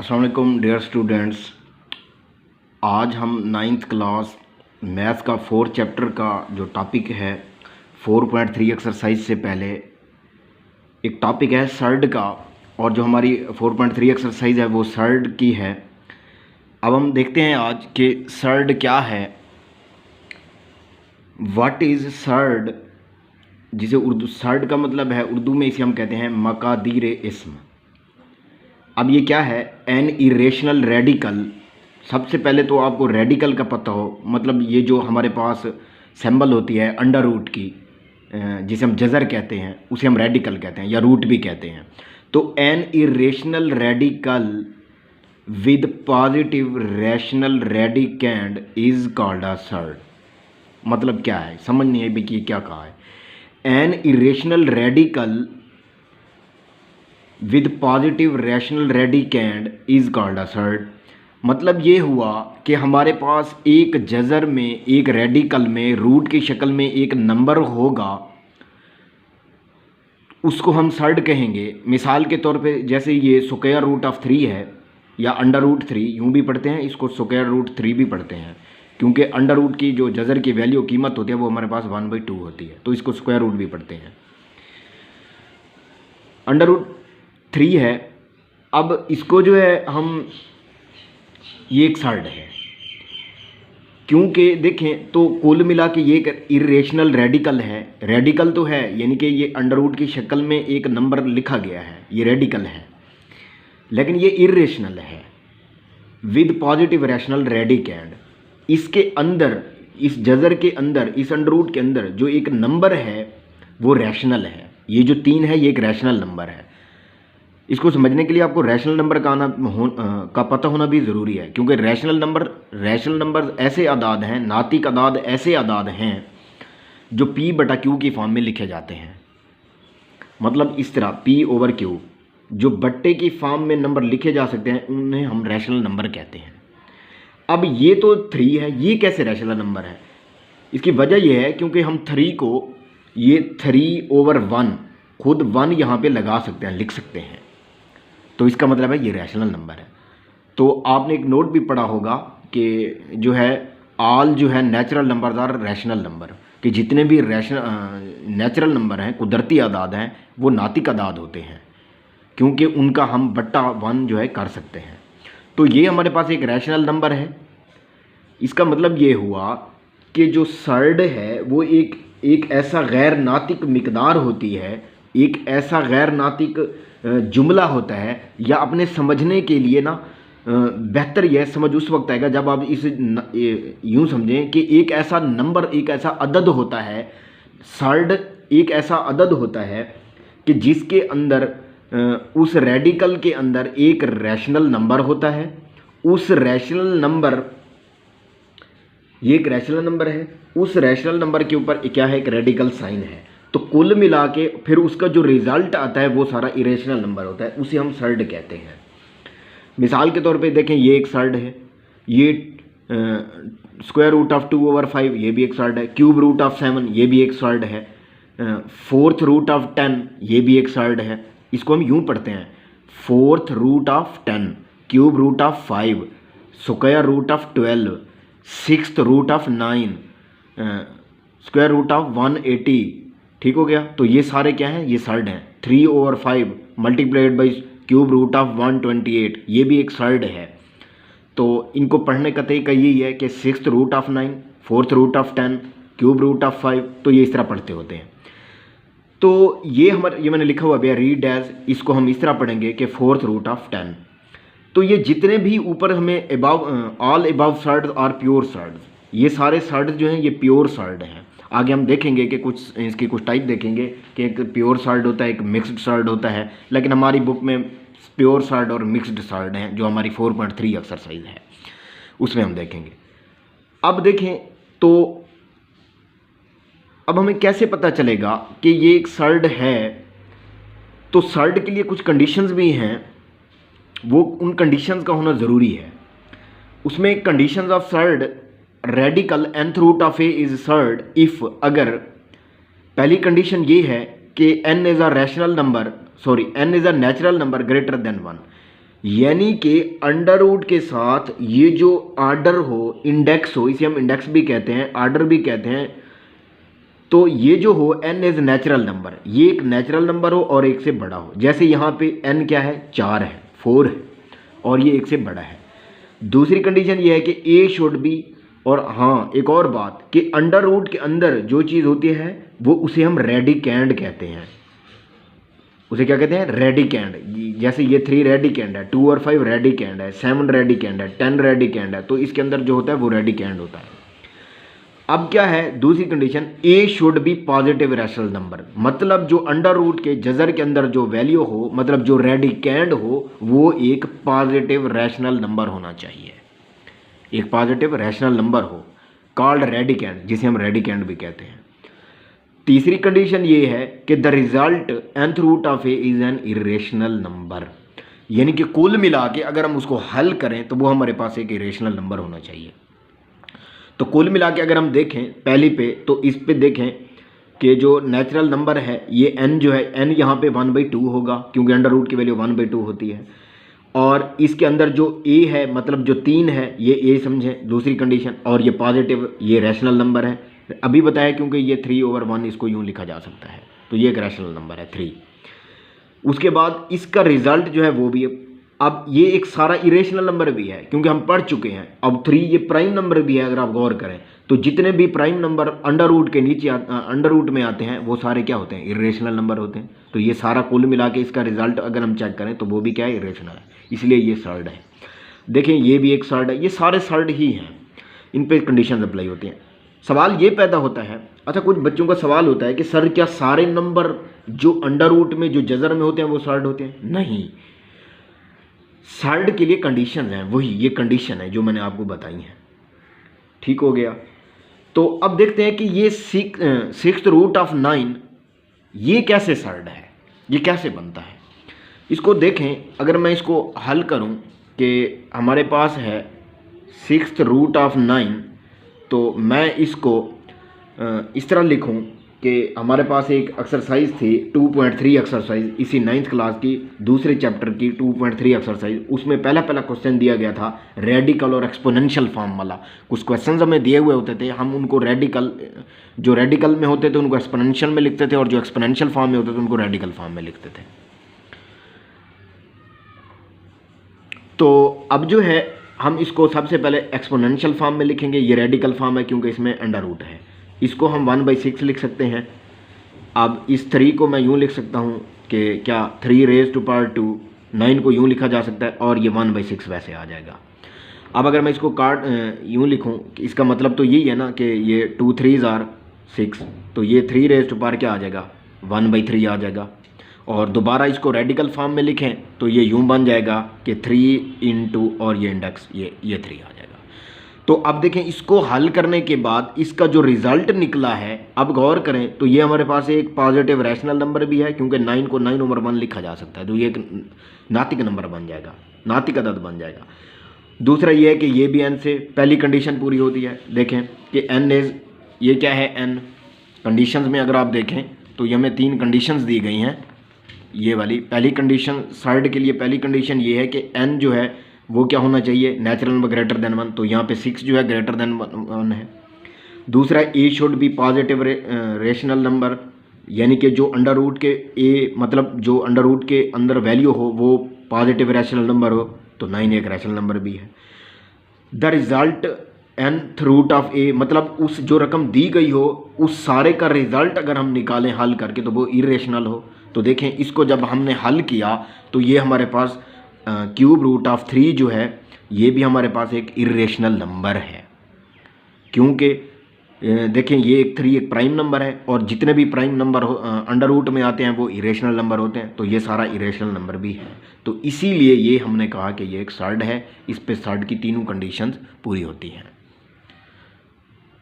अस्सलाम वालेकुम dear students. आज हम नाइन्थ क्लास मैथ्स का 4th चैप्टर का जो टॉपिक है 4.3 एक्सरसाइज से पहले एक टॉपिक है सर्ड का, और जो हमारी 4.3 एक्सरसाइज है वो सर्ड की है। अब हम देखते हैं आज कि सर्ड क्या है, व्हाट इज़ सर्ड, जिसे उर्दू सर्ड का मतलब है उर्दू में इसे हम कहते हैं मकादीर इस्म। अब ये क्या है, एन इरेशनल रेडिकल। सबसे पहले तो आपको रेडिकल का पता हो, मतलब ये जो हमारे पास सिंबल होती है अंडर रूट की, जिसे हम जज़र कहते हैं, उसे हम रेडिकल कहते हैं या रूट भी कहते हैं। तो an irrational radical with positive rational radicand is called a surd. मतलब क्या है, समझ नहीं है कि क्या कहा है। An irrational radical with positive rational radicand is called a surd. मतलब ये हुआ कि हमारे पास एक जज़र में, एक रेडिकल में, रूट की शक्ल में एक नंबर होगा, उसको हम सर्ड कहेंगे। मिसाल के तौर पे जैसे ये स्क्वायर रूट ऑफ 3 है या अंडर रूट 3, यूँ भी पढ़ते हैं इसको, स्क्वायर रूट 3 भी पढ़ते हैं, क्योंकि अंडर रूट की जो जज़र की वैल्यू कीमत होती है वो हमारे पास 1/2 होती है, तो इसको स्क्वायर रूट भी पढ़ते हैं। अंडर रूट 3 है। अब इसको जो है हम, ये एक सर्ड है, क्योंकि देखें तो कुल मिला के ये एक इरेशनल रेडिकल है। रेडिकल तो है, यानी कि ये अंडर रूट की शक्ल में एक नंबर लिखा गया है, ये रेडिकल है, लेकिन ये इरेशनल है विद पॉजिटिव रैशनल रेडिकेंड। इसके अंदर, इस जज़र के अंदर, इस अंडर रूट के अंदर जो एक नंबर है वो रैशनल है। ये जो 3 है ये एक रैशनल नंबर है। इसको समझने के लिए आपको रैशनल नंबर का पता होना भी ज़रूरी है, क्योंकि रैशनल नंबर ऐसे अदाद हैं, नातिक अदाद ऐसे अदाद हैं जो P/Q की फॉर्म में लिखे जाते हैं। मतलब इस तरह P/Q जो बट्टे की फॉर्म में नंबर लिखे जा सकते हैं, उन्हें हम रैशनल नंबर कहते हैं। अब ये तो 3 है, ये कैसे रैशनल नंबर है? इसकी वजह यह है क्योंकि हम 3 को, ये 3/1 खुद 1 यहाँ पे लगा सकते हैं, लिख सकते हैं, तो इसका मतलब है ये रैशनल नंबर है। तो आपने एक नोट भी पढ़ा होगा कि जो है ऑल जो है natural numbers are rational number, कि जितने भी नेचुरल नंबर हैं, कुदरती अदाद हैं, वो नातिक अदाद होते हैं, क्योंकि उनका हम बट्टा 1 जो है कर सकते हैं। तो ये हमारे पास एक रैशनल नंबर है। इसका मतलब ये हुआ कि जो सर्ड है वो एक ऐसा गैर नातिक मिकदार होती है, एक ऐसा गैर नातिक जुमला होता है, या अपने समझने के लिए ना बेहतर यह समझ उस वक्त आएगा जब आप इसे यूँ समझें कि एक ऐसा नंबर, एक ऐसा अदद होता है, सर्ड एक ऐसा अदद होता है कि जिसके अंदर उस रेडिकल के अंदर एक रैशनल नंबर होता है। उस रैशनल नंबर, ये एक रैशनल नंबर है, उस रैशनल नंबर के ऊपर क्या है, एक रेडिकल साइन है। तो कुल मिला के फिर उसका जो रिजल्ट आता है वो सारा इरेशनल नंबर होता है, उसे हम सर्ड कहते हैं। मिसाल के तौर पे देखें, ये एक सर्ड है, ये स्क्वायर रूट ऑफ 2/5 ये भी एक सर्ड है, क्यूब रूट ऑफ 7 ये भी एक सर्ड है, 4th रूट ऑफ 10 ये भी एक सर्ड है। इसको हम यूँ पढ़ते हैं, 4th root of 10, cube root of 5, square root of 12, 6th root of 9, square root of 180। ठीक हो गया। तो ये सारे क्या हैं, ये सर्ड हैं। 3/5 multiplied by cube root of 128 ये भी एक सर्ड है। तो इनको पढ़ने का तरीका यही है कि 6th root of 9, 4th root of 10, cube root of 5, तो ये इस तरह पढ़ते होते हैं। तो ये मैंने लिखा हुआ भैया रीड एज, इसको हम इस तरह पढ़ेंगे कि 4th रूट ऑफ 10। तो ये जितने भी ऊपर हमें all above surd are pure surd, ये सारे सर्ड जो हैं ये प्योर सर्ड हैं। आगे हम देखेंगे कि कुछ इसकी कुछ टाइप देखेंगे कि एक प्योर सर्ड होता है, एक मिक्स्ड सर्ड होता है, लेकिन हमारी बुक में प्योर सर्ड और मिक्स्ड सर्ड हैं, जो हमारी 4.3 एक्सरसाइज है उसमें हम देखेंगे। अब देखें तो अब हमें कैसे पता चलेगा कि ये एक सर्ड है? तो सर्ड के लिए कुछ कंडीशंस भी हैं, वो उन कंडीशंस का होना ज़रूरी है। उसमें conditions of surd, radical nth root of A is surd if, अगर पहली कंडीशन ये है कि n is a rational number, n is a natural number greater than 1, यानी कि अंडर रूट के साथ ये जो आर्डर हो, इंडेक्स हो, इसे हम इंडेक्स भी कहते हैं, आर्डर भी कहते हैं, तो ये जो हो n इज नेचुरल नंबर, ये एक नेचुरल नंबर हो और एक से बड़ा हो। जैसे यहाँ पे n क्या है, 4 है, 4 है और ये एक से बड़ा है। दूसरी कंडीशन ये है कि a शुड बी, और हाँ एक और बात कि अंडर रूट के अंदर जो चीज़ होती है वो उसे हम रेडिकैंड कहते हैं। उसे क्या कहते हैं, रेडिकैंड। जैसे ये 3 रेडिकैंड है, 2 और 5 रेडिकैंड है, 7 रेडिकैंड है, 10 रेडिकैंड है, तो इसके अंदर जो होता है वो रेडिकैंड होता है। अब क्या है दूसरी condition, a should be positive rational number, मतलब जो अंडर रूट के जजर के अंदर जो वैल्यू हो, मतलब जो रेडिकैंड हो, वो एक पॉजिटिव रैशनल नंबर होना चाहिए, एक पॉजिटिव रैशनल नंबर हो, कॉल्ड रेडिकैंड, जिसे हम रेडिकैंड भी कहते हैं। तीसरी कंडीशन ये है कि the result nth root of a is an irrational number, यानी कि कुल मिला के अगर हम उसको हल करें तो वो हमारे पास एक इरेशनल नंबर होना चाहिए। तो कुल मिला के अगर हम देखें पहली पे, तो इस पे देखें कि जो नेचुरल नंबर है ये n जो है, n यहाँ पे 1/2 होगा क्योंकि अंडर रूट की वैल्यू 1/2 होती है, और इसके अंदर जो a है मतलब जो 3 है ये a समझें दूसरी कंडीशन, और ये पॉजिटिव, ये रैशनल नंबर है, अभी बताया क्योंकि ये 3/1 इसको यूँ लिखा जा सकता है, तो ये एक रैशनल नंबर है 3। उसके बाद इसका रिजल्ट जो है वो भी, अब ये एक सारा इरेशनल नंबर भी है क्योंकि हम पढ़ चुके हैं। अब 3 ये प्राइम नंबर भी है, अगर आप गौर करें तो जितने भी प्राइम नंबर अंडर रूट के नीचे अंडर रूट में आते हैं वो सारे क्या होते हैं, इरेशनल नंबर होते हैं। तो ये सारा कुल मिला के इसका रिजल्ट अगर हम चेक करें तो वो भी क्या है, इरेशनल है, इसलिए ये सर्ड है। देखें ये भी एक सर्ड है, ये सारे सर्ड ही हैं, इन पे कंडीशन अप्लाई होती हैं। सवाल ये पैदा होता है, अच्छा कुछ बच्चों का सवाल होता है कि सर क्या सारे नंबर जो अंडर रूट में जो जजर में होते हैं वो सर्ड होते हैं? नहीं, सर्ड के लिए कंडीशन हैं, वही ये कंडीशन है जो मैंने आपको बताई हैं। ठीक हो गया। तो अब देखते हैं कि ये 6th रूट ऑफ 9 ये कैसे सर्ड है, ये कैसे बनता है। इसको देखें, अगर मैं इसको हल करूं कि हमारे पास है 6th रूट ऑफ 9, तो मैं इसको इस तरह लिखूं कि हमारे पास एक एक्सरसाइज थी 2.3 एक्सरसाइज, इसी 9th क्लास की दूसरे चैप्टर की 2.3 एक्सरसाइज। उसमें पहला क्वेश्चन दिया गया था रेडिकल और एक्सपोनेंशियल फॉर्म वाला। कुछ क्वेश्चन हमें दिए हुए होते थे, हम उनको रेडिकल, जो रेडिकल में होते थे उनको एक्सपोनेंशियल में लिखते थे, और जो एक्सपोनेंशियल फॉर्म में होते थे उनको रेडिकल फॉर्म में लिखते थे। तो अब जो है हम इसको सबसे पहले एक्सपोनेंशियल फॉर्म में लिखेंगे, ये रेडिकल फॉर्म है क्योंकि इसमें अंडर रूट है। इसको हम 1/6 लिख सकते हैं। अब इस 3 को मैं यूँ लिख सकता हूँ कि क्या 3 रेज़ टू पावर 2, 9 को यूँ लिखा जा सकता है, और ये 1/6 वैसे आ जाएगा। अब अगर मैं इसको यूँ लिखूँ, इसका मतलब तो यही है ना कि ये 2 3s are 6, तो ये 3 रेज़ टू पावर क्या आ जाएगा, 1/3 आ जाएगा। और दोबारा इसको रेडिकल फॉर्म में लिखें तो ये यूँ बन जाएगा कि 3 इंटू और ये इंडेक्स ये 3 आ जाएगा। तो अब देखें इसको हल करने के बाद इसका जो रिज़ल्ट निकला है, अब गौर करें तो ये हमारे पास एक पॉजिटिव रैशनल नंबर भी है क्योंकि 9 को 9/1 लिखा जा सकता है, तो ये एक नातिक नंबर बन जाएगा, नातिक अदद बन जाएगा। दूसरा ये है कि ये भी n से पहली कंडीशन पूरी होती है। देखें कि n इज़, ये क्या है n, कंडीशंस में अगर आप देखें तो ये हमें 3 कंडीशंस दी गई हैं। ये वाली पहली कंडीशन, सर्ड के लिए पहली कंडीशन ये है कि n जो है वो क्या होना चाहिए, नेचुरल नंबर ग्रेटर देन 1, तो यहाँ पे 6 जो है ग्रेटर देन 1 है। दूसरा a should be positive rational number, यानी कि जो अंडर रूट के a मतलब जो अंडर रूट के अंदर वैल्यू हो वो पॉजिटिव रैशनल नंबर हो, तो 9 एक रैशनल नंबर भी है। The result nth root of a, मतलब उस जो रकम दी गई हो उस सारे का रिज़ल्ट अगर हम निकालें हल करके तो वो इरेशनल हो। तो देखें इसको जब हमने हल किया तो ये हमारे पास क्यूब रूट ऑफ 3 जो है ये भी हमारे पास एक इरेशनल नंबर है, क्योंकि देखें ये एक 3 एक प्राइम नंबर है और जितने भी प्राइम नंबर अंडर रूट में आते हैं वो इरेशनल नंबर होते हैं, तो ये सारा इरेशनल नंबर भी है। तो इसीलिए ये हमने कहा कि ये एक सर्ड है, इस पे सर्ड की तीनों कंडीशंस पूरी होती हैं।